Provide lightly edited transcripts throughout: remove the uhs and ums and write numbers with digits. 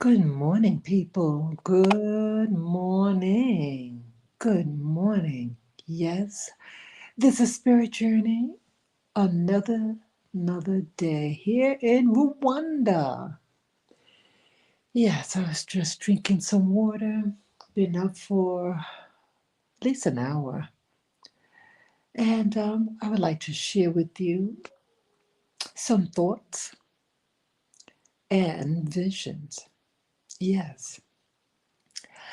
Good morning, people. Good morning. Good morning. Yes, this is Spirit Journey. Another day here in Rwanda. Yes, I was just drinking some water. Been up for at least an hour. And I would like to share with you some thoughts and visions. Yes.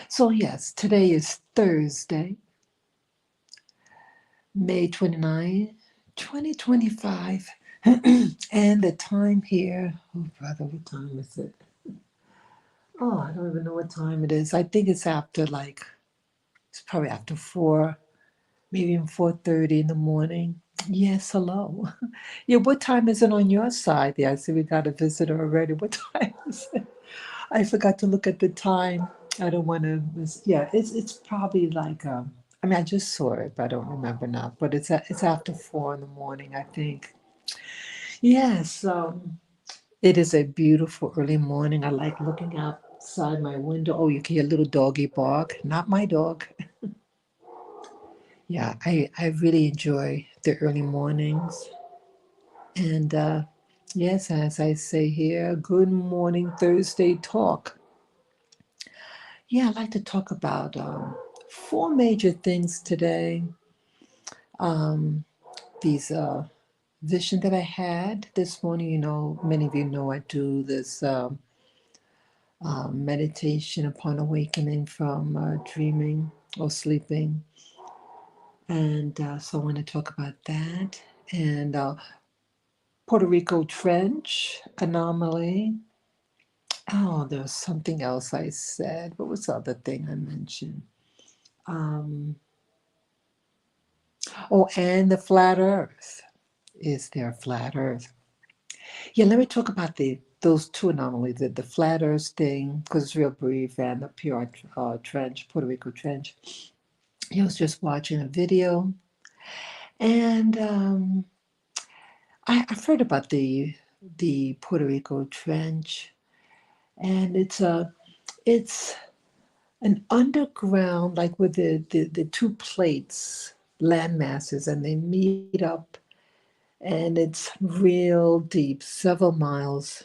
So, yes, today is Thursday, May 29, 2025. And the time here, oh brother, what time is it? Oh, I don't even know what time it is. I think it's after it's probably after 4, maybe even 4:30 in the morning. Yes, hello. Yeah, what time is it on your side there? I see we got a visitor already. What time is it? I forgot to look at the time. I don't want to miss. Yeah, it's probably I mean, I just saw it, but I don't remember now. But it's after 4 in the morning, I think. Yes, it is a beautiful early morning. I like looking outside my window. Oh, you can hear a little doggy bark. Not my dog. Yeah, I really enjoy the early mornings. And yes, as I say here, good morning Thursday talk. Yeah, I'd like to talk about four major things today. Um, these vision that I had this morning. Many of you know I do this meditation upon awakening from dreaming or sleeping, and so I want to talk about that and Puerto Rico Trench anomaly. Oh, there was something else I said. What was the other thing I mentioned? Um, oh, and the flat Earth. Is there a flat Earth? Yeah, let me talk about those two anomalies, the flat Earth thing, because it's real brief, and the PR trench, Puerto Rico Trench. I was just watching a video, and I've heard about the Puerto Rico Trench, and it's an underground, like with the two plates, land masses, and they meet up, and it's real deep, several miles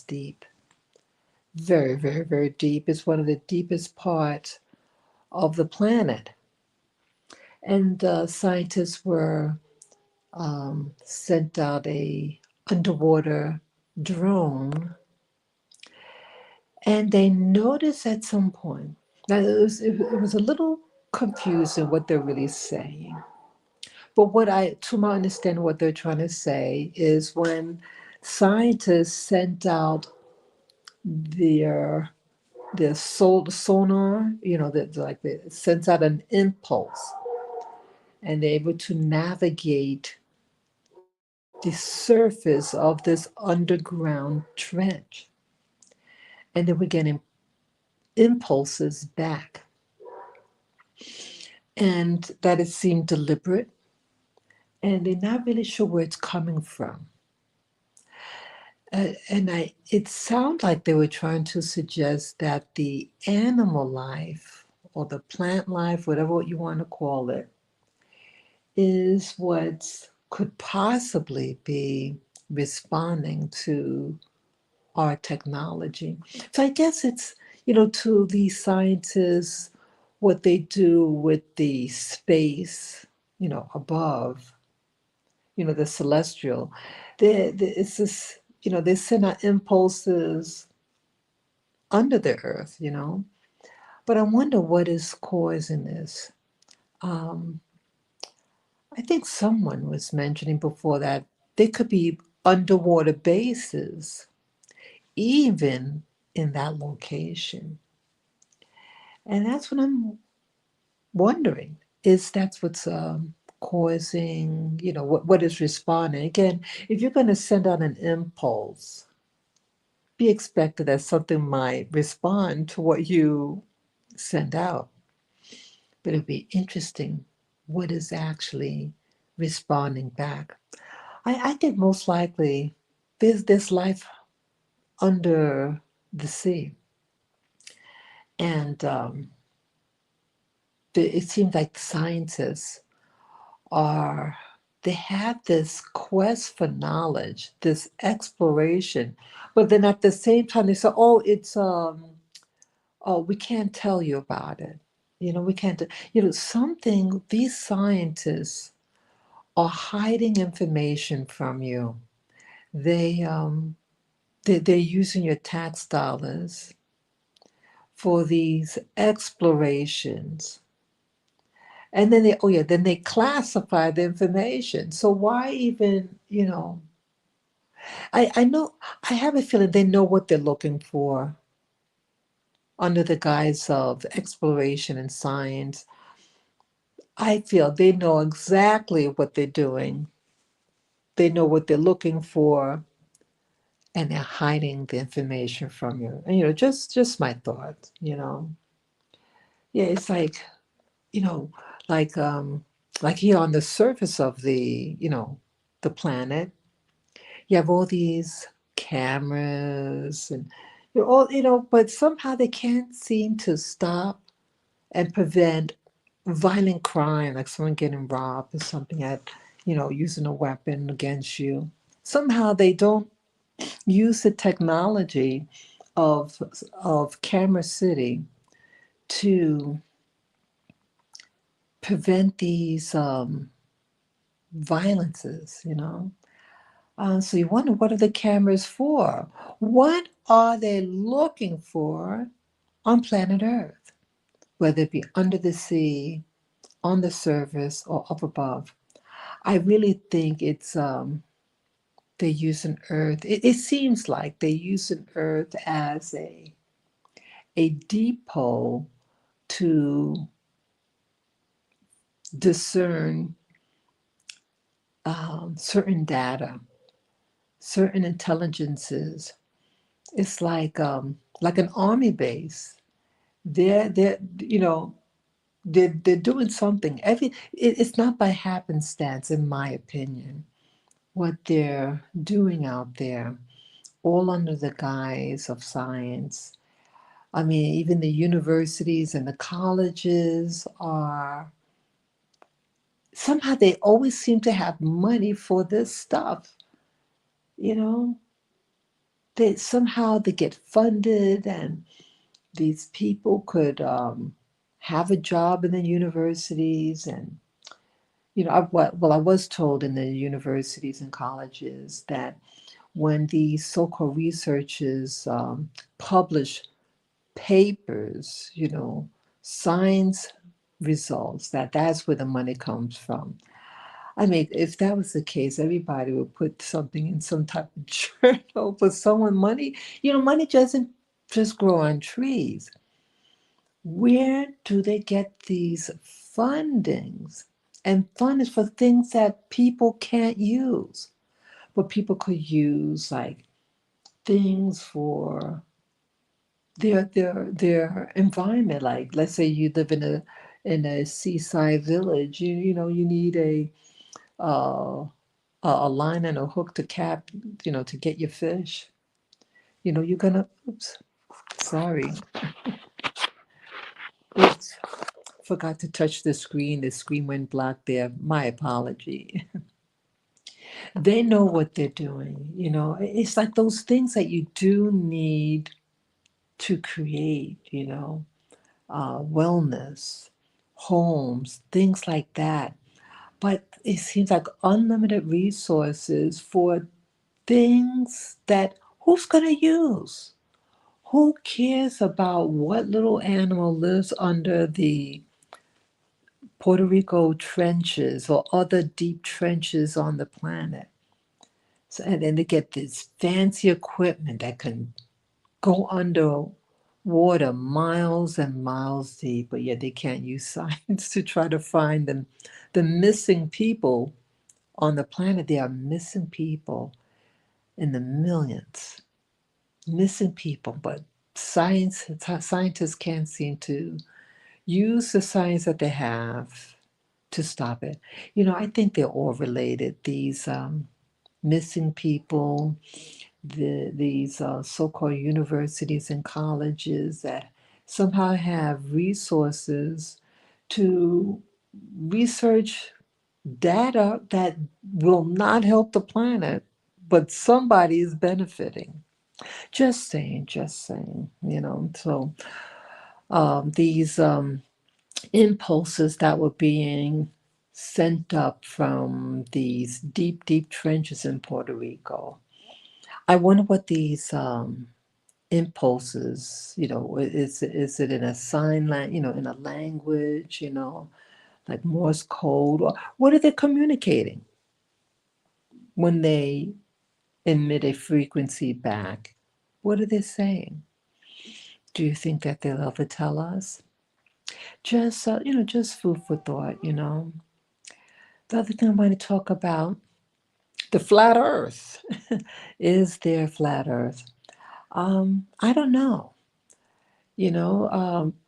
deep, very, very, very deep. It's one of the deepest parts of the planet, and scientists were sent out a underwater drone, and they noticed at some point. Now it was a little confusing what they're really saying, but to my understanding, what they're trying to say is when scientists sent out their sonar, that like it sends out an impulse, and they're able to navigate the surface of this underground trench. And then we're getting impulses back. And that it seemed deliberate. And they're not really sure where it's coming from. It sounded like they were trying to suggest that the animal life or the plant life, whatever you want to call it, is what could possibly be responding to our technology. So I guess it's, to these scientists, what they do with the space, above, the celestial, it's this, they send out impulses under the earth, But I wonder what is causing this. Um, I think someone was mentioning before that there could be underwater bases, even in that location. And that's what I'm wondering, is that's what's causing, what is responding. Again, if you're going to send out an impulse, be expected that something might respond to what you send out. But it'd be interesting what is actually responding back. I think most likely there's this life under. the sea. And it seems like scientists are, they have this quest for knowledge, this exploration, but then at the same time they say, oh, it's oh, we can't tell you about it. We can't, something, these scientists are hiding information from you. They they're using your tax dollars for these explorations. And then then they classify the information. So why even, I know, I have a feeling they know what they're looking for under the guise of exploration and science. I feel they know exactly what they're doing. They know what they're looking for, and they're hiding the information from you. And just my thought. Yeah, it's you know, like like here on the surface of the planet, you have all these cameras and all, but somehow they can't seem to stop and prevent violent crime, like someone getting robbed or something using a weapon against you. Somehow they don't use the technology of Camera City to prevent these violences. So you wonder, what are the cameras for? What are they looking for on planet Earth, whether it be under the sea, on the surface, or up above? I really think it's they're using Earth. It seems like they're using Earth as a depot to discern certain data, certain intelligences. It's like an army base. They're they're doing something. It's not by happenstance, in my opinion, what they're doing out there, all under the guise of science. I mean, even the universities and the colleges are, somehow they always seem to have money for this stuff. You know, they somehow they get funded, and these people could have a job in the universities. And I was told in the universities and colleges that when these so-called researchers publish papers, science results, that's where the money comes from. I mean, if that was the case, everybody would put something in some type of journal. But someone, money doesn't just grow on trees. Where do they get these fundings? And fund is for things that people can't use, but people could use, like things for their environment. Like, let's say you live in a seaside village. You need uh, a line and a hook to to get your fish. You're gonna, oops, sorry, oops, forgot to touch the screen. The screen went black there. My apology. They know what they're doing. It's like those things that you do need to create, wellness, homes, things like that. But it seems like unlimited resources for things that who's going to use? Who cares about what little animal lives under the Puerto Rico trenches or other deep trenches on the planet? So, and then they get this fancy equipment that can go under water miles and miles deep, but yet they can't use science to try to find them. The missing people on the planet, there are missing people in the millions. Missing people, but scientists can't seem to use the science that they have to stop it. I think they're all related. These missing people, these so-called universities and colleges that somehow have resources to research data that will not help the planet, but somebody is benefiting. Just saying, So these impulses that were being sent up from these deep, deep trenches in Puerto Rico. I wonder what these impulses, is it in a sign language, in a language, like Morse code, or what are they communicating when they emit a frequency back? What are they saying? Do you think that they'll ever tell us? Just food for thought. The other thing I want to talk about, the flat Earth. Is there flat Earth? I don't know.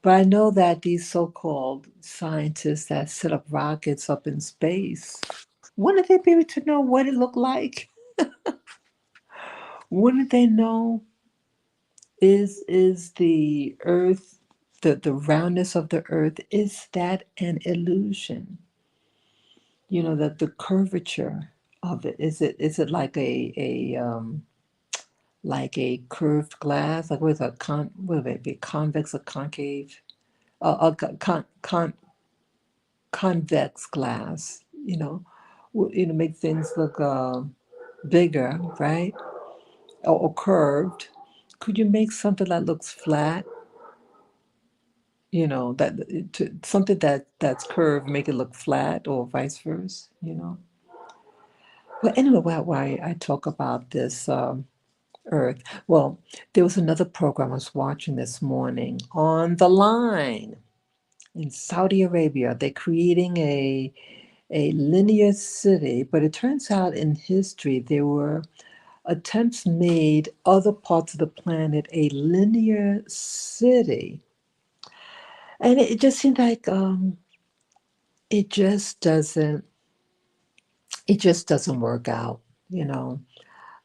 But I know that these so-called scientists that set up rockets up in space, wouldn't they be able to know what it looked like? Wouldn't they know is the Earth, the roundness of the Earth, is that an illusion? That the curvature of it, is it like a curved glass, like what is a what would it be, convex or concave, convex glass, make things look bigger, right? Or curved. Could you make something that looks flat? Something that's curved, make it look flat, or vice versa. Well, anyway, why I talk about this Earth. Well, there was another program I was watching this morning on the line in Saudi Arabia. They're creating a linear city, but it turns out in history there were attempts made other parts of the planet a linear city, and it just seemed like it just doesn't it just doesn't work out. You know,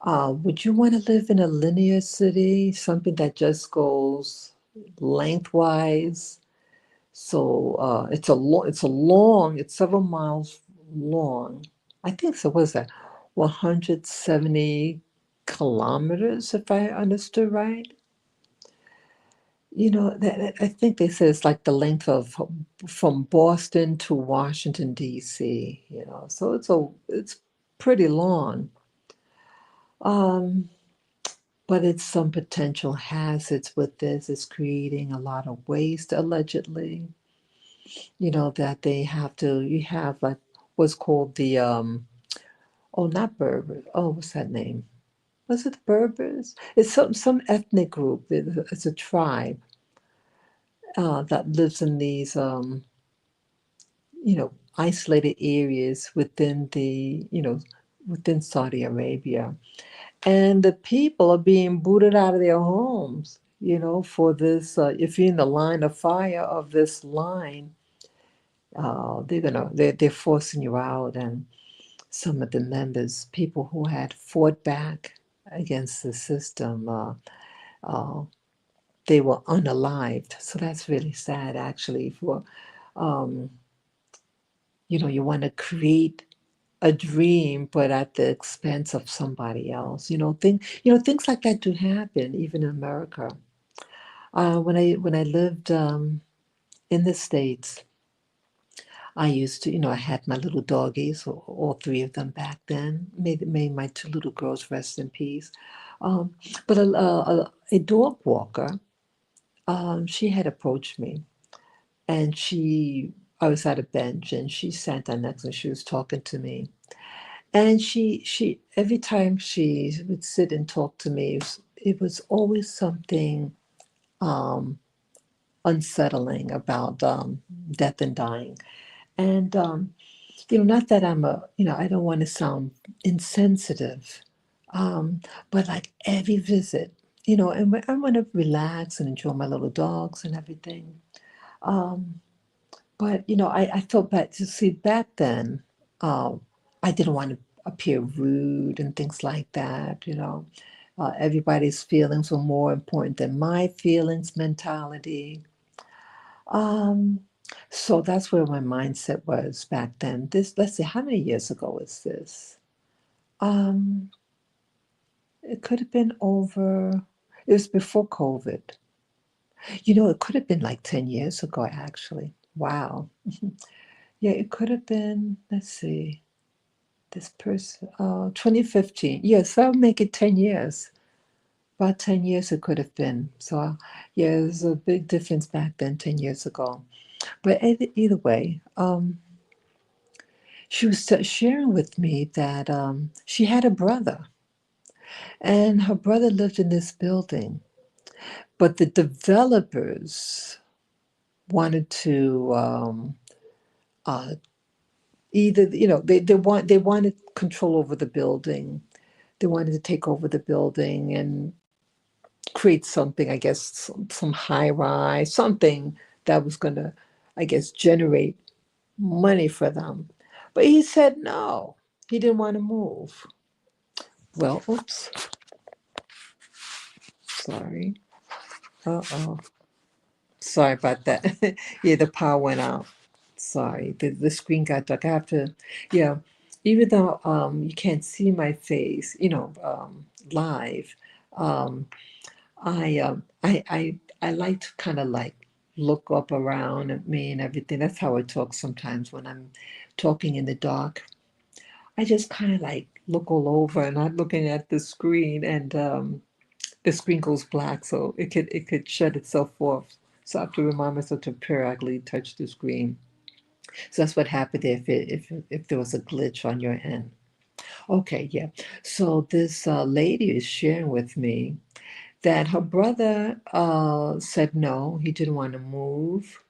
would you want to live in a linear city, something that just goes lengthwise? So it's several miles long. I think so. What is that? 170 kilometers, if I understood right. I think they said it's like the length of from Boston to Washington D.C. So it's pretty long. Um, but it's some potential hazards with this. It's creating a lot of waste allegedly. That you have like what's called the oh, not Berbers. Oh, what's that name? Was it the Berbers? It's some ethnic group. It's a tribe that lives in these isolated areas within Saudi Arabia. And the people are being booted out of their homes, for this. If you're in the line of fire of this line, they're forcing you out. And some of the members, people who had fought back against the system, uh, they were unalived. So that's really sad, actually. For um, you want to create a dream, but at the expense of somebody else. Things like that do happen, even in America. When I lived in the States, I used to, I had my little doggies, all three of them back then. Made my two little girls rest in peace. But a dog walker, she had approached me, and I was at a bench, and she sat down next, and she was talking to me. And she every time she would sit and talk to me, it was always something um, unsettling about death and dying. And not that I don't want to sound insensitive, but like every visit, and I want to relax and enjoy my little dogs and everything. Um, but I felt bad to see back then. I didn't want to appear rude and things like that. everybody's feelings were more important than my feelings mentality. Um, so that's where my mindset was back then. This, let's see, how many years ago is this? Um, it could have been over, it was before COVID. It could have been like 10 years ago, actually. Wow. Yeah, it could have been, let's see, this person, 2015. Yes, that'll make it 10 years. About 10 years it could have been. So, yeah, there's a big difference back then, 10 years ago. But either way, she was sharing with me that she had a brother, and her brother lived in this building, but the developers wanted to uh, either, they wanted control over the building. They wanted to take over the building and create something, I guess, some high rise, something that was going to, I guess, generate money for them. But he said no, he didn't want to move. Well, oops, sorry. Uh-oh. Sorry about that. Yeah, the power went out. Sorry, the screen got dark. I have to, yeah, even though you can't see my face, live, um, I like to kind of like look up around at me and everything. That's how I talk sometimes when I'm talking in the dark. I just kind of like look all over and not looking at the screen, and the screen goes black, so it could shut itself off. So I have to remind myself to periodically touch the screen. So that's what happened if there was a glitch on your end. Okay, yeah. So this lady is sharing with me that her brother said no, he didn't want to move.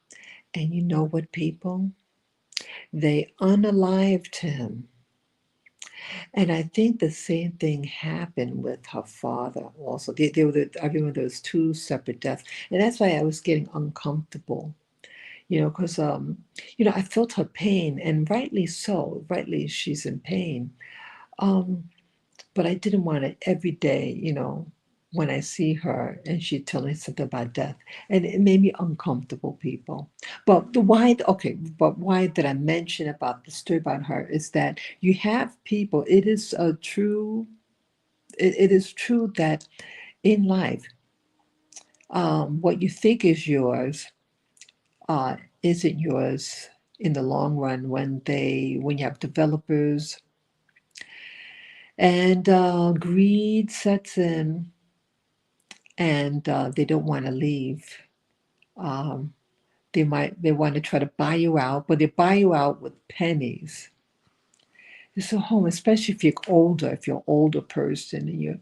And you know what, people? They unalived him. And I think the same thing happened with her father also. I remember there was two separate deaths. And that's why I was getting uncomfortable, because, I felt her pain, and rightly so. Rightly, she's in pain. Um, but I didn't want it every day, when I see her and she tell me something about death, and it made me uncomfortable, people. But why did I mention about the story about her is that you have people. It is a true. It is true that in life, what you think is yours uh, isn't yours in the long run when you have developers and greed sets in, and they don't want to leave. Um, they want to try to buy you out, but they buy you out with pennies. It's a home, especially if you're an older person and you're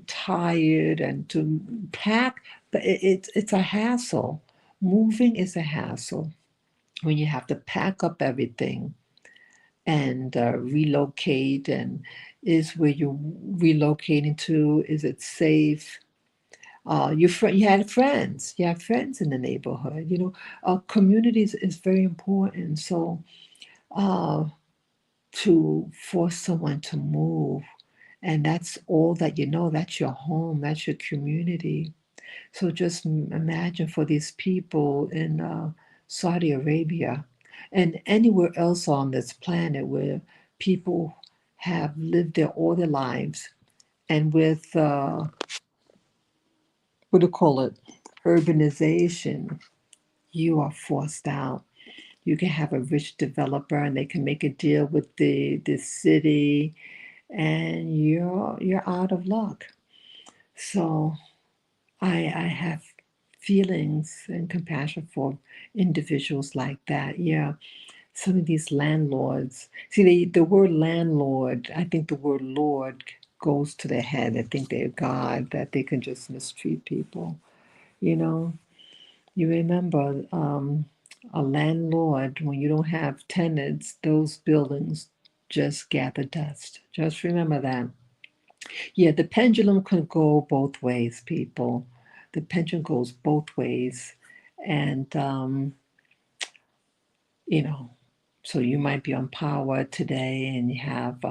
tired and to pack, but it's a hassle. Moving is a hassle when you have to pack up everything and relocate, and is where you're relocating to, is it safe? You have friends in the neighborhood. Communities is very important. So uh, to force someone to move, and that's all that that's your home, that's your community. So just imagine for these people in Saudi Arabia and anywhere else on this planet where people have lived there all their lives, and with what do you call it, urbanization, you are forced out. You can have a rich developer and they can make a deal with the city, and you're out of luck. So I have feelings and compassion for individuals like that. Yeah, some of these landlords. See, the word landlord, I think the word lord goes to their head. I think they're God, that they can just mistreat people. You know, you remember a landlord, when you don't have tenants, those buildings just gather dust. Just remember that. Yeah, the pendulum can go both ways, people. The pendulum goes both ways. And, you know, so you might be on power today and you have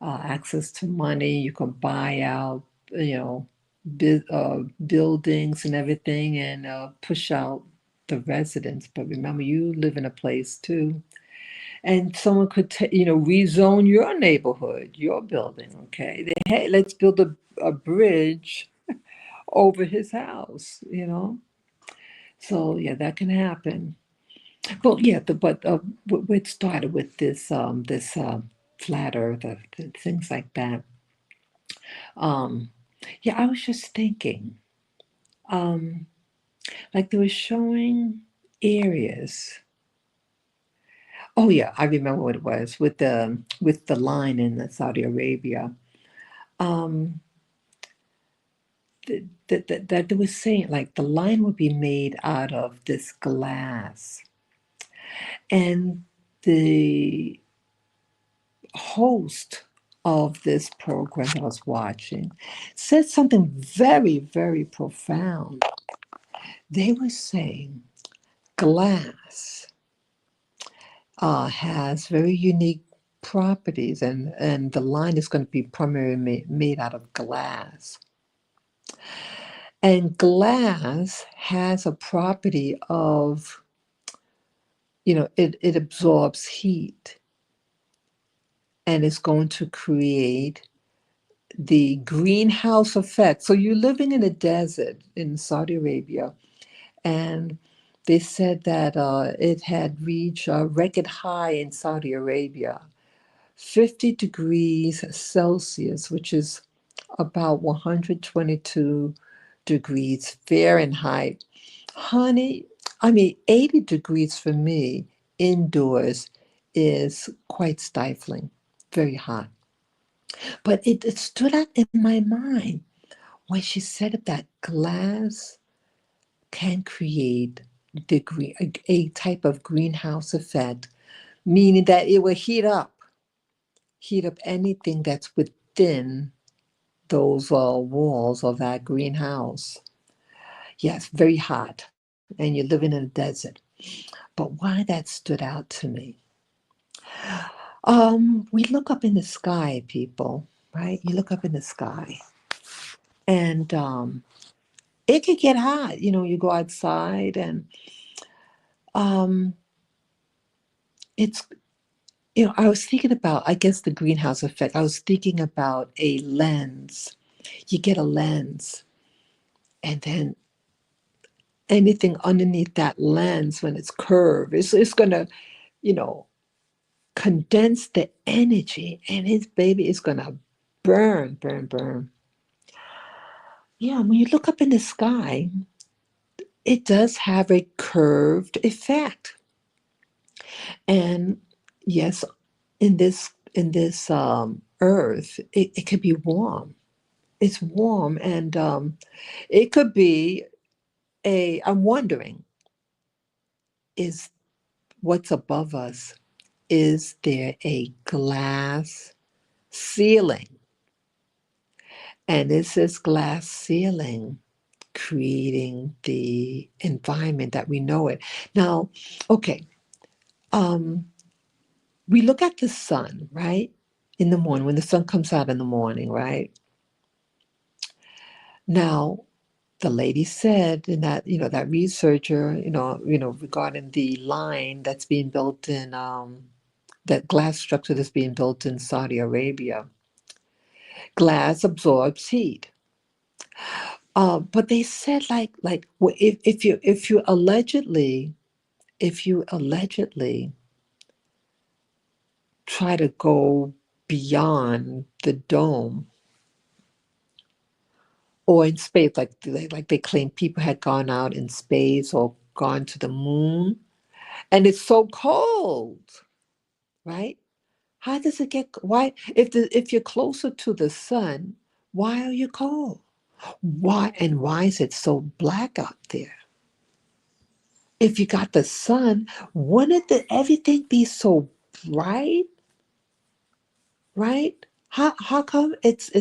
access to money. You can buy out you know, buildings and everything, and push out the residents. But remember, you live in a place too, and someone could rezone your neighborhood, your building. Okay, hey, let's build a bridge over his house. So yeah, that can happen. Well, yeah, but what started with this flat earth, things like that. um yeah, I was just thinking, um like they were showing areas. Oh yeah, I remember what it was with the line in Saudi Arabia. um that they were saying, like, the line would be made out of this glass, and the host of this program I was watching said something very, very profound. They were saying glass has very unique properties, and the line is going to be primarily made out of glass. And glass has a property of, it absorbs heat, and it's going to create the greenhouse effect. So you're living in a desert in Saudi Arabia, and they said that it had reached a record high in Saudi Arabia, 50 degrees Celsius, which is about 122 degrees Fahrenheit. Honey, I mean, 80 degrees for me indoors is quite stifling, very hot. But it stood out in my mind when she said that glass can create a type of greenhouse effect, meaning that it will heat up anything that's within those walls of that greenhouse. Yes, very hot, and you're living in a desert. But why that stood out to me, we look up in the sky, people, right? You look up in the sky, and it could get hot. You go outside, and um, it's I was thinking about, I guess, the greenhouse effect. I was thinking about a lens. You get a lens, and then anything underneath that lens, when it's curved, it's going to, you know, condense the energy, and his baby is going to burn, burn, burn. Yeah, when you look up in the sky, it does have a curved effect. And yes, in this earth, it could be warm. It's warm, and it could be I'm wondering, is what's above us, is there a glass ceiling? And is this glass ceiling creating the environment that we know it? Now, okay, um, we look at the sun, right? In the morning, when the sun comes out in the morning, right? Now, the lady said, in that researcher, regarding the line that's being built in, that glass structure that's being built in Saudi Arabia, glass absorbs heat. But they said, like, if you allegedly try to go beyond the dome or in space, like they claim people had gone out in space or gone to the moon, and it's so cold, right? How does it get? Why, if you're closer to the sun, why are you cold? Why is it so black out there? If you got the sun, wouldn't everything be so bright, right? How come it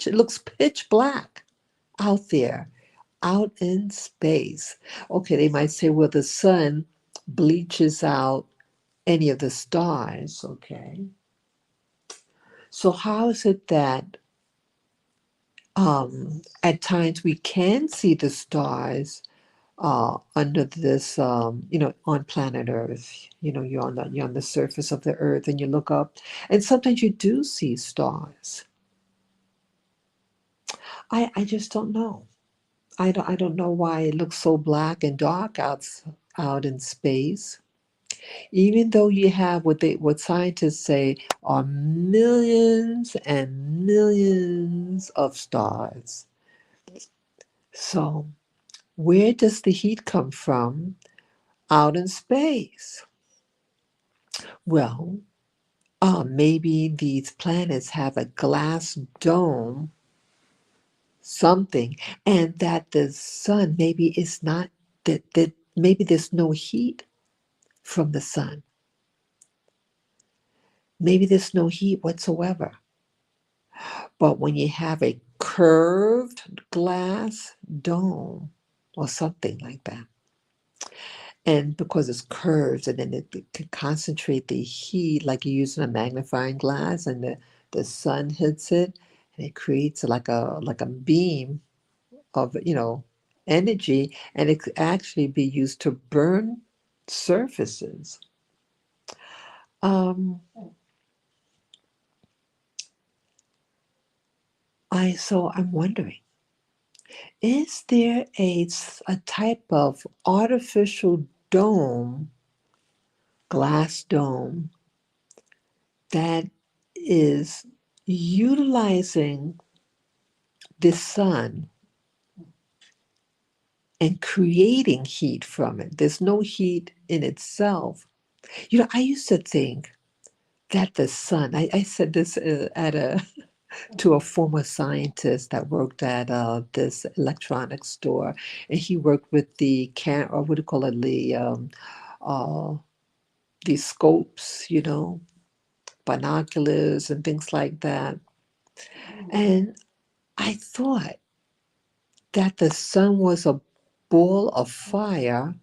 looks pitch black out there, out in space? Okay, they might say, well, the sun bleaches out any of the stars. Okay, so how is it that At times we can see the stars under this, on planet Earth. You're on the surface of the Earth and you look up, and sometimes you do see stars. I just don't know. I don't know why it looks so black and dark out in space. Even though you have what scientists say are millions and millions of stars. So where does the heat come from out in space? Well, maybe these planets have a glass dome, something, and that the sun maybe is not that maybe there's no heat from the sun. Maybe there's no heat whatsoever. But when you have a curved glass dome or something like that, and because it's curved and then it can concentrate the heat like you're using a magnifying glass and the sun hits it and it creates like a beam of energy, and it could actually be used to burn surfaces. I'm wondering, is there a type of artificial dome, glass dome, that is utilizing the sun and creating heat from it? There's no heat in itself. I used to think that the sun, I said this to a former scientist that worked at this electronics store, and he worked with or what do you call it, uh, the scopes, binoculars and things like that. And I thought that the sun was a ball of fire,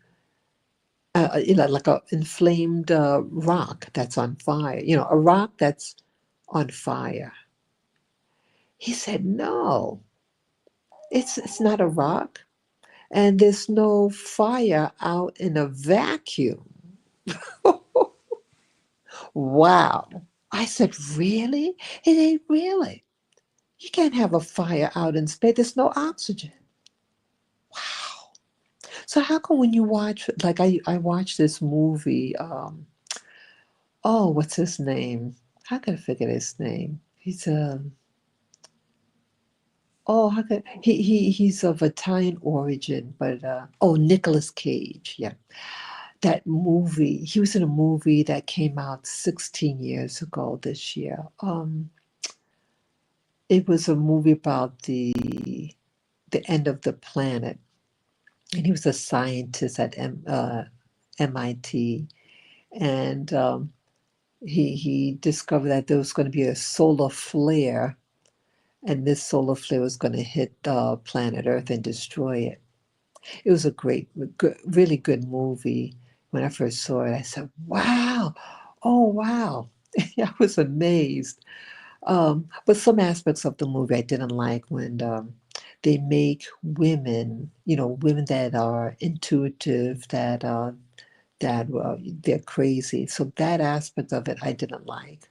like a inflamed rock that's on fire, a rock that's on fire. He said, no, it's not a rock, and there's no fire out in a vacuum. Wow. I said, really? It ain't really. You can't have a fire out in space. There's no oxygen. Wow. So how come when you watch, like I watched this movie, oh, what's his name? How can I forget his name? How could he's of Italian origin, but Nicolas Cage, yeah. That movie, he was in a movie that came out 16 years ago this year. It was a movie about the end of the planet, and he was a scientist at MIT, and he discovered that there was going to be a solar flare, and this solar flare was going to hit planet Earth and destroy it. It was a really good movie. When I first saw it, I said, "Wow, oh wow!" I was amazed. But some aspects of the movie I didn't like when they make women, women that are intuitive, that they're crazy. So that aspect of it I didn't like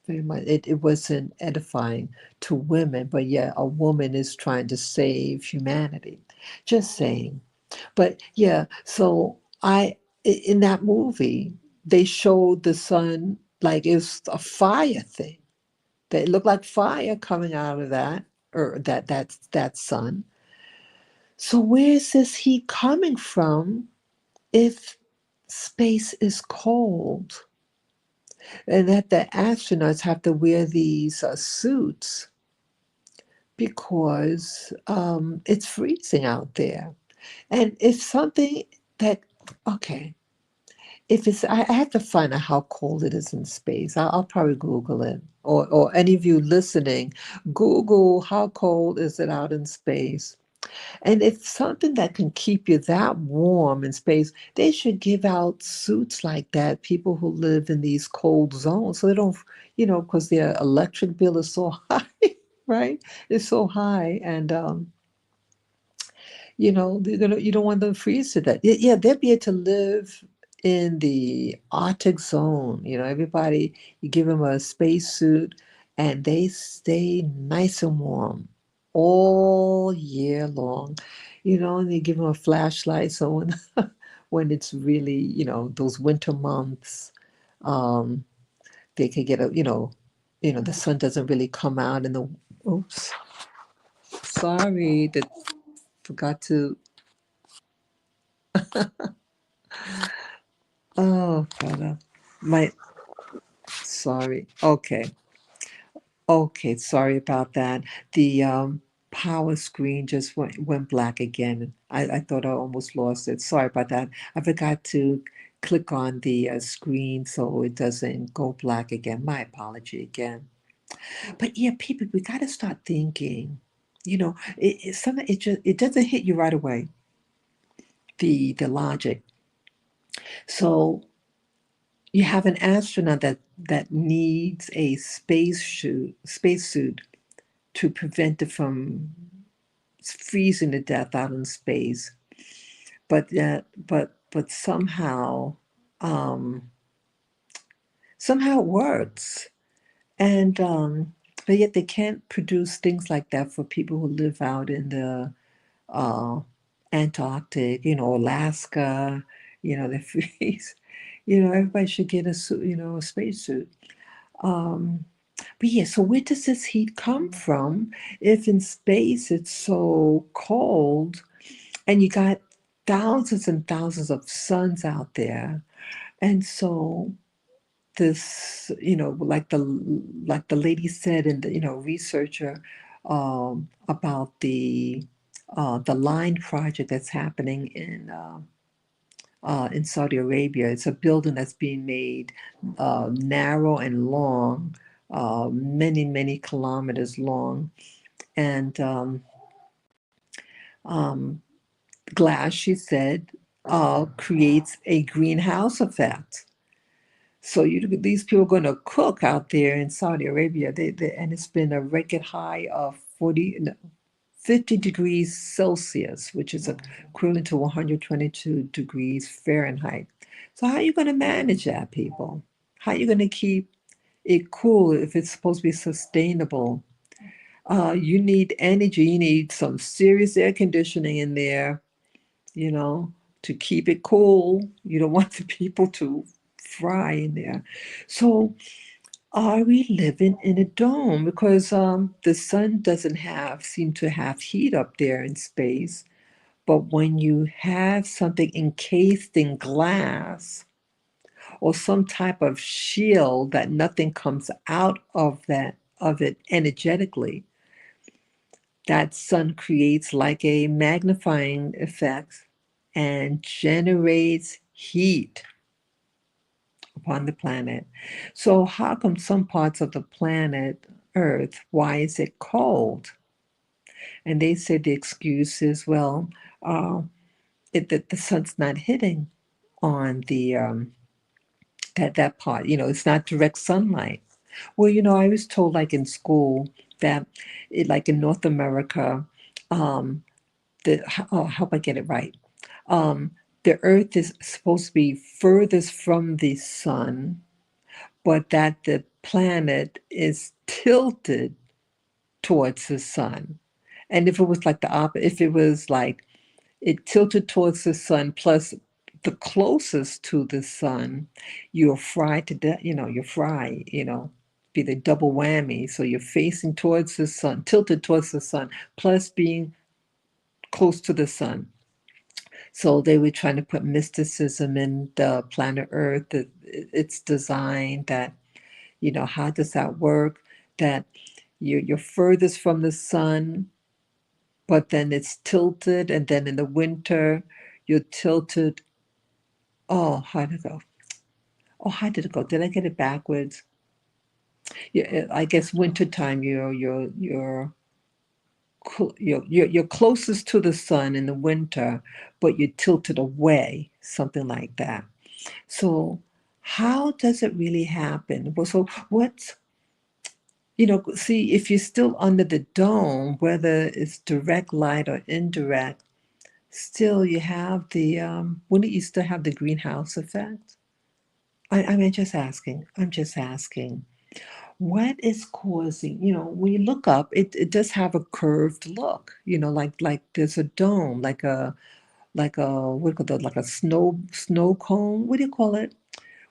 very much. It wasn't edifying to women, but yeah, a woman is trying to save humanity. Just saying. But yeah, so in that movie, they showed the sun like it's a fire thing. That it looked like fire coming out of that, or that sun. So where is this heat coming from if space is cold? And that the astronauts have to wear these suits because it's freezing out there. And if something that, okay, if it's, I have to find out how cold it is in space. I'll probably Google it. Or any of you listening, Google how cold is it out in space. And if something that can keep you that warm in space, they should give out suits like that, people who live in these cold zones, so they don't, because their electric bill is so high. right? It's so high, and you don't want them to freeze to death. Yeah, they'll be able to live in the Arctic zone. Everybody, you give them a spacesuit, and they stay nice and warm all year long. And you give them a flashlight, so when when it's really, those winter months, um, they could get the sun doesn't really come out in the. Oops, sorry, that forgot to. Oh, Father. My, sorry. Okay. Okay. Sorry about that. The power screen just went black again. I thought I almost lost it. Sorry about that. I forgot to click on the screen so it doesn't go black again. My apology again. But yeah, people, we got to start thinking. It doesn't hit you right away. The logic. So you have an astronaut that needs a spacesuit to prevent it from freezing to death out in space. But somehow it works. And but yet they can't produce things like that for people who live out in the uh, Antarctic, Alaska. They freeze. Everybody should get a suit, a spacesuit. Um, but yeah, so where does this heat come from if in space it's so cold and you got thousands and thousands of suns out there? And so this, like the lady said, and the researcher about the line project that's happening in Saudi Arabia. It's a building that's being made narrow and long, many, many kilometers long. And um, glass, she said, creates a greenhouse effect. So these people are going to cook out there in Saudi Arabia, and it's been a record high of 50 degrees Celsius, which is equivalent to 122 degrees Fahrenheit. So how are you going to manage that, people? How are you going to keep it cool if it's supposed to be sustainable? You need energy. You need some serious air conditioning in there, you know, to keep it cool. You don't want the people to fry in there. So are we living in a dome? Because the sun doesn't seem to have heat up there in space. But when you have something encased in glass or some type of shield that nothing comes out of it energetically, that sun creates like a magnifying effect and generates heat upon the planet. So how come some parts of the planet Earth, why is it cold? And they said the excuse is, well, uh, that the sun's not hitting on the that part. It's not direct sunlight. Well, I was told, like in school, that like in North America, um, I hope I get it right. Um, the Earth is supposed to be furthest from the sun, but that the planet is tilted towards the sun. And if it was like the opposite, if it was like it tilted towards the sun plus the closest to the sun, you're fried to death, you're fried, be the double whammy. So you're facing towards the sun, tilted towards the sun, plus being close to the sun. So they were trying to put mysticism in the planet Earth, that it's designed that, how does that work? That you're furthest from the sun, but then it's tilted, and then in the winter, you're tilted. Oh, how did it go? Oh, how did it go? Did I get it backwards? Yeah, I guess wintertime, you're closest to the sun in the winter, but you're tilted away, something like that. So, how does it really happen? Well, so See, if you're still under the dome, whether it's direct light or indirect, still you have wouldn't you still have the greenhouse effect? I mean, just asking. I'm just asking. What is causing, when you look up, it does have a curved look, like there's a dome, like a what do you call that, like a snow cone. What do you call it?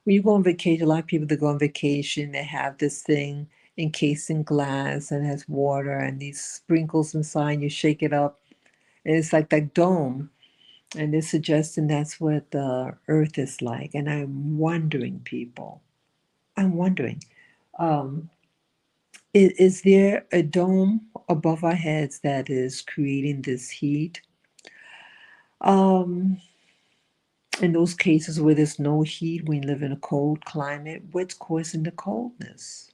When you go on vacation, a lot of people that go on vacation, they have this thing encased in glass and has water and these sprinkles inside. You shake it up, and it's like that dome. And they're suggesting that's what the Earth is like. And I'm wondering, people, I'm wondering, um, is there a dome above our heads that is creating this heat? Um, in those cases where there's no heat, when you live in a cold climate, what's causing the coldness?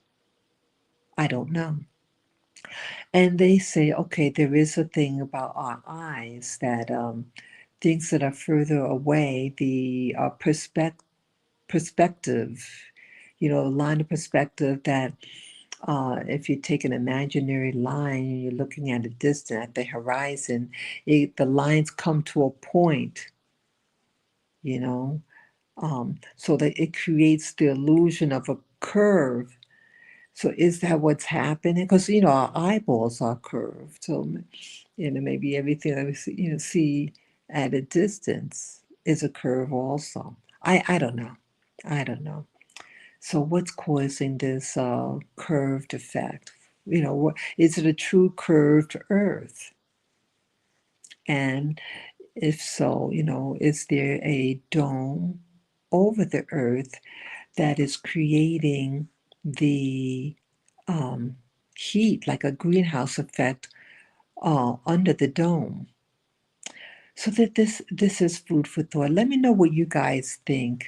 I don't know. And they say, okay, there is a thing about our eyes that things that are further away, the perspective, line of perspective that if you take an imaginary line and you're looking at a distance at the horizon, the lines come to a point, you know, so that it creates the illusion of a curve. So is that what's happening? Because our eyeballs are curved, so maybe everything that we see at a distance is a curve also. I don't know. I don't know. So what's causing this curved effect? Is it a true curved Earth? And if so, is there a dome over the Earth that is creating the um, heat, like a greenhouse effect, under the dome? So that this is food for thought. Let me know what you guys think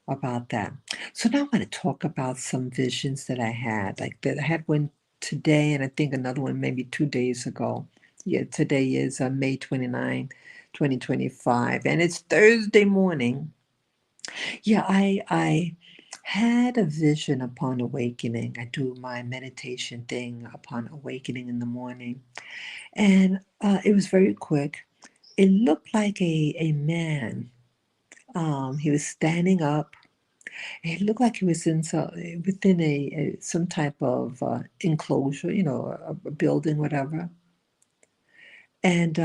about that. So now I'm going to talk about some visions that I had. Like that I had one today, and I think another one maybe 2 days ago. Yeah, today is May 29, 2025, and it's Thursday morning. Yeah, I had a vision upon awakening. I do my meditation thing upon awakening in the morning, and it was very quick. It looked like a man. He was standing up. It looked like he was within some type of enclosure, a building, whatever. And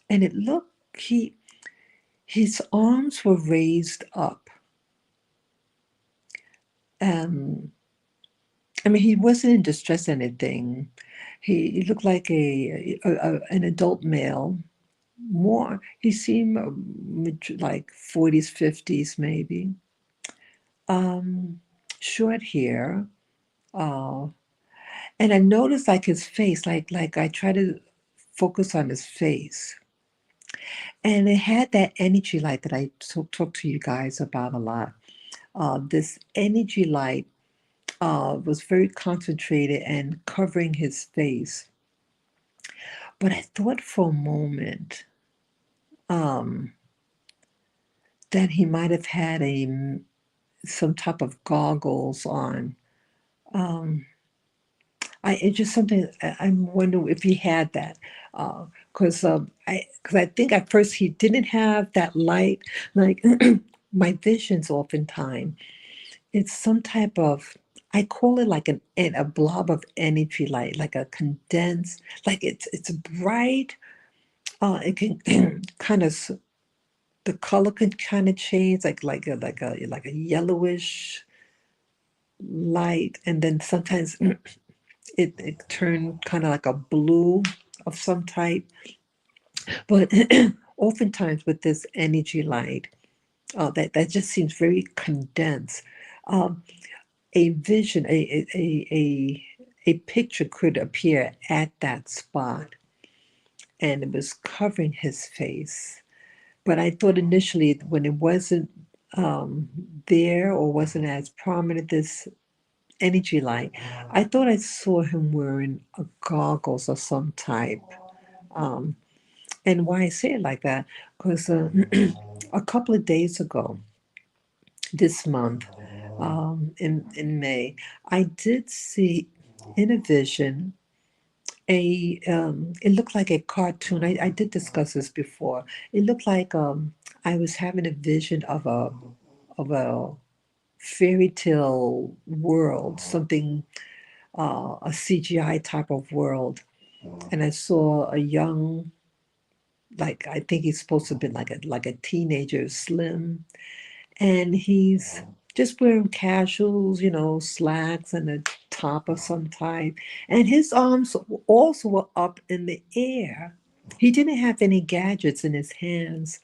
it looked his arms were raised up. Um, I mean, he wasn't in distress or anything. He looked like an adult male. He seemed like 40s, 50s, maybe. Um, Short hair. Uh, and I noticed like his face, like I try to focus on his face. And it had that energy light that I talk to you guys about a lot. This energy light was very concentrated and covering his face. But I thought for a moment um, that he might have had some type of goggles on. Um, it's just something I'm wondering if he had that, because I think at first he didn't have that light. Like my visions, oftentimes it's some type of, I call it like a blob of energy light, like a condensed, like it's bright. It can kind of the color can kind of change, like a yellowish light, and then sometimes it turned kind of like a blue of some type. But oftentimes with this energy light, that just seems very condensed. Um, a vision, a picture could appear at that spot, and it was covering his face. But I thought initially when it wasn't um, there or wasn't as prominent, this energy light, I thought I saw him wearing a goggles of some type. Um, and why I say it like that, because a couple of days ago, this month, in May, I did see. in a vision, it looked like a cartoon. I did discuss this before. It looked like I was having a vision of a fairy tale world, something a CGI type of world, and I saw a young, like I think he's supposed to have been like a teenager, slim, and he's just wearing casuals, slacks and a top of some type, and his arms also were up in the air. He didn't have any gadgets in his hands,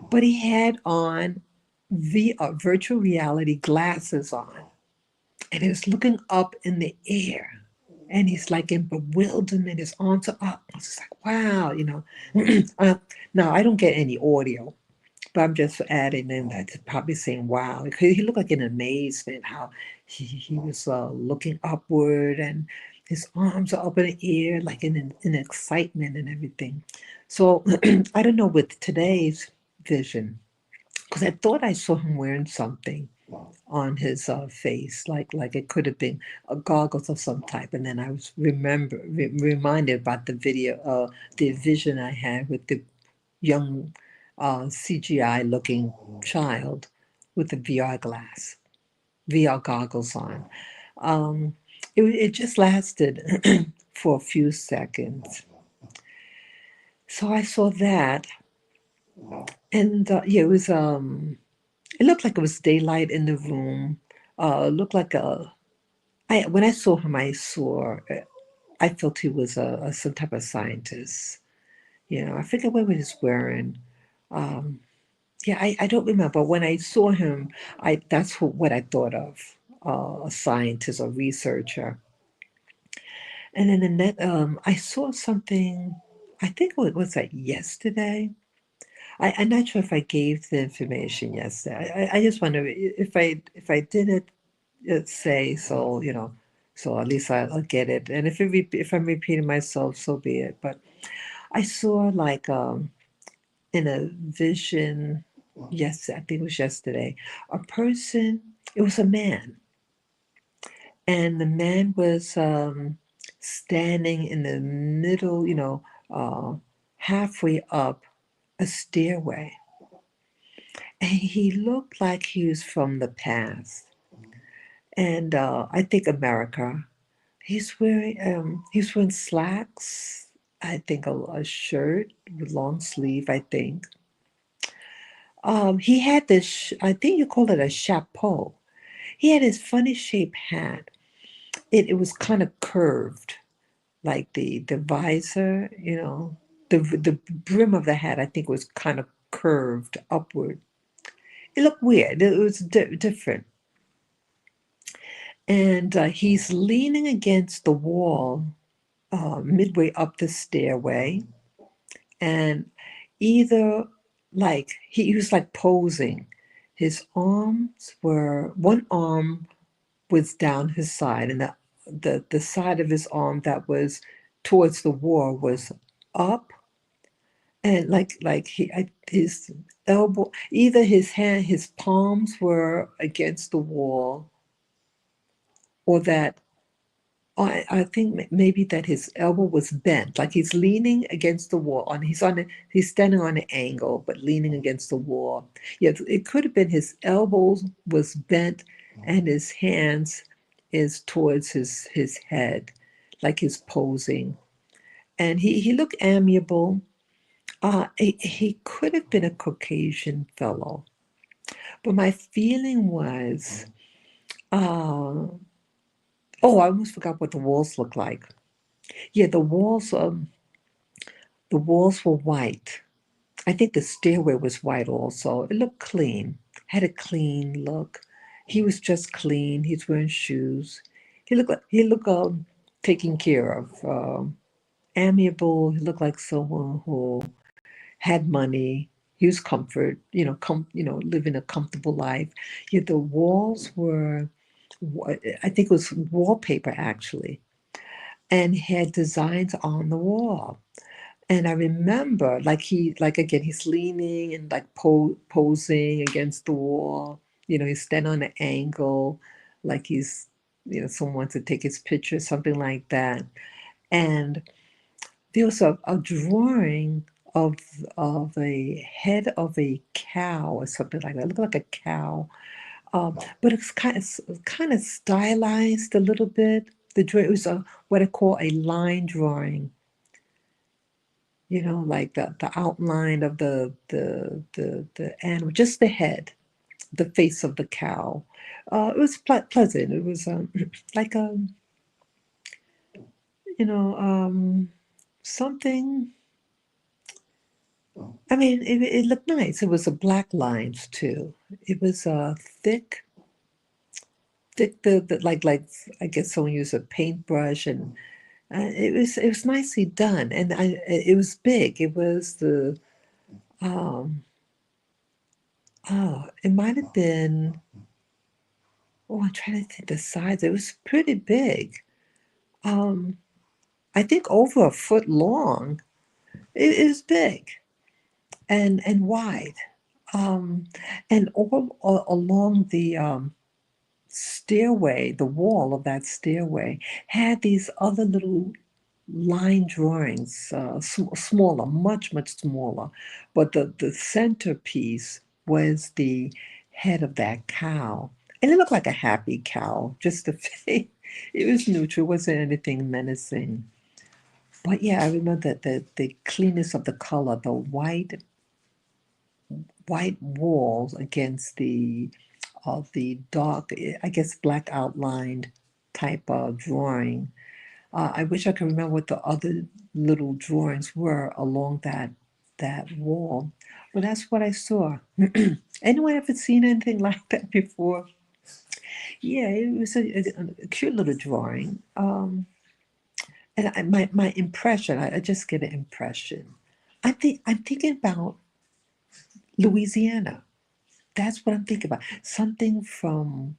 but he had on virtual reality glasses on, and he was looking up in the air. And he's like in bewilderment. His arms are up. I was just like, wow. uh, now, I don't get any audio, but I'm just adding in that, probably saying, wow. Because he looked like in amazement how he was looking upward, and his arms are up in the air, like in excitement and everything. So I don't know with today's vision, because I thought I saw him wearing something on his face, like it could have been goggles of some type. And then I was reminded about the vision I had with the young CGI looking child with the VR goggles on. It just lasted for a few seconds. So I saw that, and yeah, it looked like it was daylight in the room. It looked like when I saw him, I felt he was some type of scientist. I forget what he was wearing. Um, yeah, I don't remember. When I saw him, that's what I thought of, a scientist or researcher. And then I saw something. I think it was like yesterday. I'm not sure if I gave the information yesterday. I just wonder if I didn't say so, so at least I'll get it. And if I'm repeating myself, so be it. But I saw like in a vision, yes, I think it was yesterday, a person. It was a man, and the man was standing in the middle, halfway up a stairway. And he looked like he was from the past. And I think America. He's wearing slacks. I think a shirt with long sleeve. I think. He had this. I think you call it a chapeau. He had this funny shaped hat. It was kind of curved, like the visor. The brim of the hat. I think was kind of curved upward. It looked weird. It was different. And he's leaning against the wall midway up the stairway, and either like he was like posing. His arms were one arm was down his side, and the side of his arm that was towards the wall was up, and like his elbow, either his palms were against the wall, or that I think maybe that his elbow was bent, like he's leaning against the wall. He's standing on an angle, but leaning against the wall. Yeah, it could have been his elbows was bent, and his hands is towards his head, like he's posing. And he looked amiable. He could have been a Caucasian fellow, but my feeling was, uh, oh, I almost forgot what the walls look like. Yeah, the walls were white. I think the stairway was white also. It looked clean, had a clean look. He was just clean. He's wearing shoes. He looked taken care of, amiable. He looked like someone who had money. He was comfort, living a comfortable life. Yet the walls were, I think it was wallpaper actually, and had designs on the wall. And I remember, like again, he's leaning and like posing against the wall. He's standing on an angle, like he's someone to take his picture, something like that. And there was a drawing of a head of a cow or something like that. It looked like a cow, but it's kind of stylized a little bit. The drawing, it was what I call a line drawing. Like the outline of the animal, just the head, the face of the cow. It was pleasant. It was like a you know something. I mean, it looked nice. It was a black lines too. It was thick, thick. The like I guess someone used a paintbrush, and it was nicely done, and it was big. It was the um it might have been. Oh, I'm trying to think the size. It was pretty big. Um, I think over a foot long. It was big and wide. Um, and all along the stairway, the wall of that stairway had these other little line drawings, smaller, much, much smaller. But the centerpiece was the head of that cow. And it looked like a happy cow, just the face. It was neutral, it wasn't anything menacing. But yeah, I remember that the cleanness of the color, the white walls against the dark, I guess black outlined type of drawing. I wish I could remember what the other little drawings were along that wall, but that's what I saw. Anyone ever seen anything like that before? Yeah, it was a cute little drawing. And my impression, I just get an impression. I'm thinking about Louisiana. That's what I'm thinking about. Something from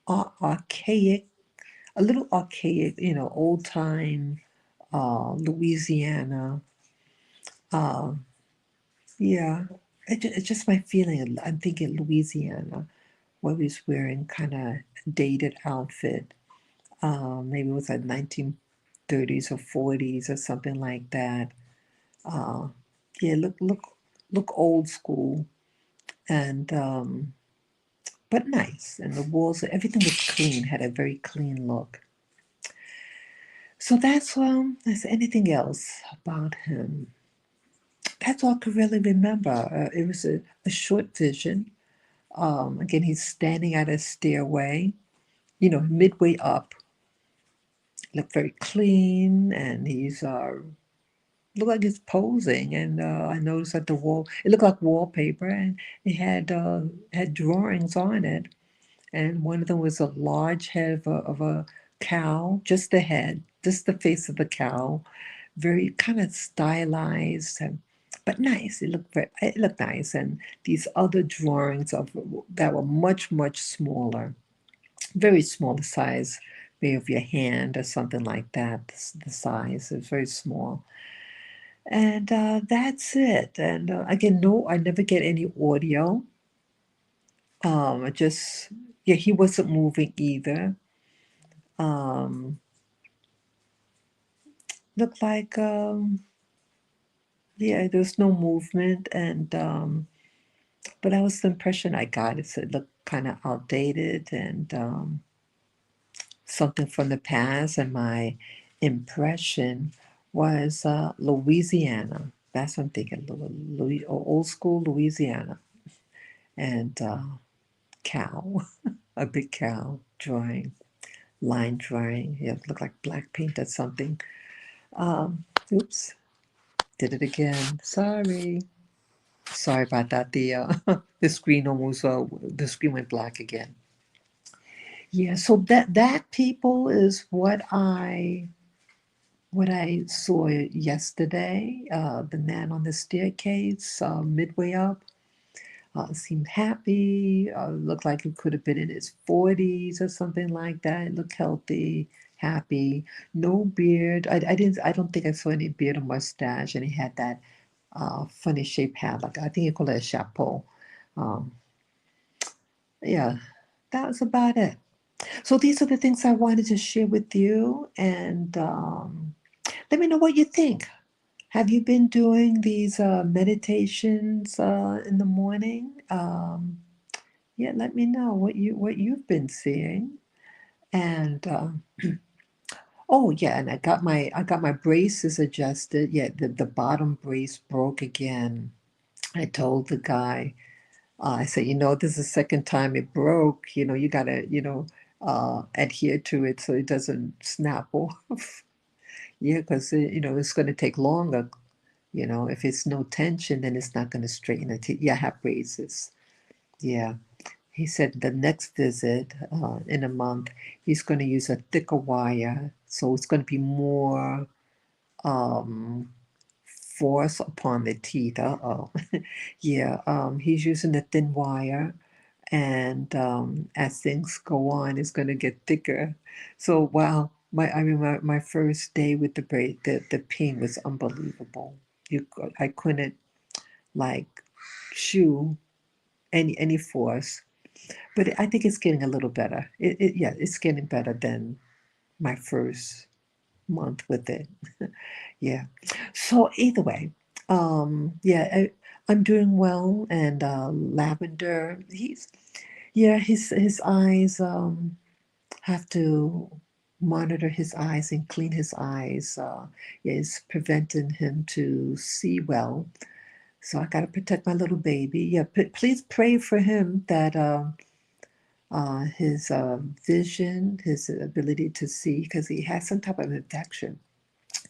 archaic, a little archaic, old time Louisiana. Uh, yeah, it's just my feeling. I'm thinking Louisiana, where he's wearing kind of dated outfit. Maybe it was like 1930s or 40s or something like that. Uh, yeah, look old school and but nice. And the walls, everything was clean, had a very clean look. So that's anything else about him. That's all I could really remember. It was a short vision. Again, he's standing at a stairway, midway up, looked very clean, and he's looked like he's posing. And I noticed that the wall, it looked like wallpaper, and it had drawings on it. And one of them was a large head of a cow, just the head, just the face of the cow, very kind of stylized, but nice. It looked nice. And these other drawings of that were much much smaller, very small, the size maybe of your hand or something like that. The size is very small, and that's it. And again, no, I never get any audio. I just Yeah, he wasn't moving either. Um, Looked like yeah, there's no movement, and but that was the impression I got. It looked kind of outdated and something from the past, and my impression was Louisiana. That's what I'm thinking, old school Louisiana, and cow, a big cow drawing, line drawing. Yeah, it looked like black paint or something. Oops, did it again. Sorry about that. The screen went black again. Yeah, so that people is what I saw yesterday. The man on the staircase, midway up, seemed happy. Looked like he could have been in his 40s or something like that. Looked healthy, happy. No beard. I didn't. I don't think I saw any beard or mustache. And he had that funny shaped hat, like I think you call it a chapeau. Um, yeah, that was about it. So these are the things I wanted to share with you, and let me know what you think. Have you been doing these meditations in the morning? Yeah, let me know what you've been seeing. And oh yeah, and I got my braces adjusted. Yeah, the bottom brace broke again. I told the guy, I said, this is the second time it broke. You gotta, adhere to it so it doesn't snap off. Yeah, because it's gonna take longer. If it's no tension, then it's not gonna straighten it. Yeah, I have braces. Yeah. He said the next visit in a month, he's going to use a thicker wire, so it's going to be more um, force upon the teeth. Uh-oh. Yeah, he's using a thin wire, and as things go on, it's going to get thicker. So, wow, my first day with the pain was unbelievable. I couldn't like chew any force, but I think it's getting a little better. Yeah, it's getting better than my first month with it. Yeah. So either way, yeah, I'm doing well. And Lavender, yeah, his eyes have to monitor his eyes and clean his eyes. Is preventing him to see well. So I got to protect my little baby. Yeah, please pray for him that. His vision, his ability to see, because he has some type of infection.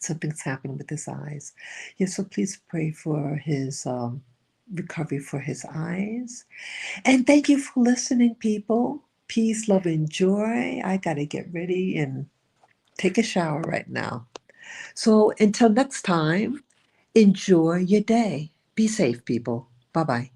Something's happening with his eyes. Yeah, so please pray for his recovery for his eyes. And thank you for listening, people. Peace, love, and joy. I got to get ready and take a shower right now. So until next time, enjoy your day. Be safe, people. Bye bye.